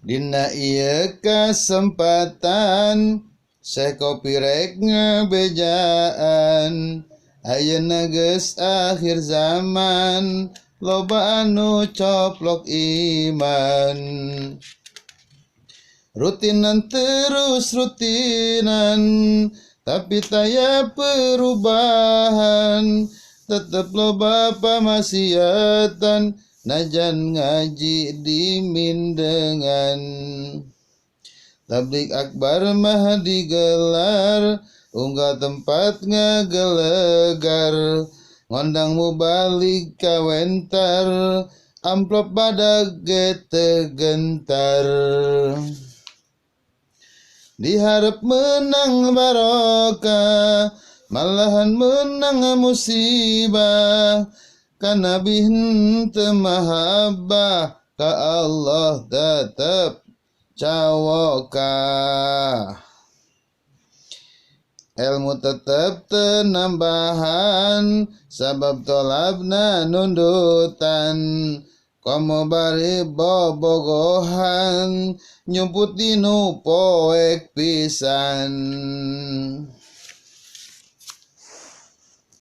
Dina ieu kasempatan sakopi rek ngabejaan. Ayeuna geus akhir zaman, loba anu coplok iman. Rutinan terus rutinan, tapi taya perubahan. Tetep loba pamaksiatan, najan ngaji dimindengan. Tablik akbar mah digelar, unggal tempat ngagelegar. Ngondang mubalik kawentar, amplop badag ge gentar. Diharap menang barokah, malahan menang musibah. Kana henteu mahabbah, ka Allah tetep cawokah. Ilmu tetep tenambahan, sabab tolabna nundutan. Komo bari bobogohan, nyumput dinu poek pisan.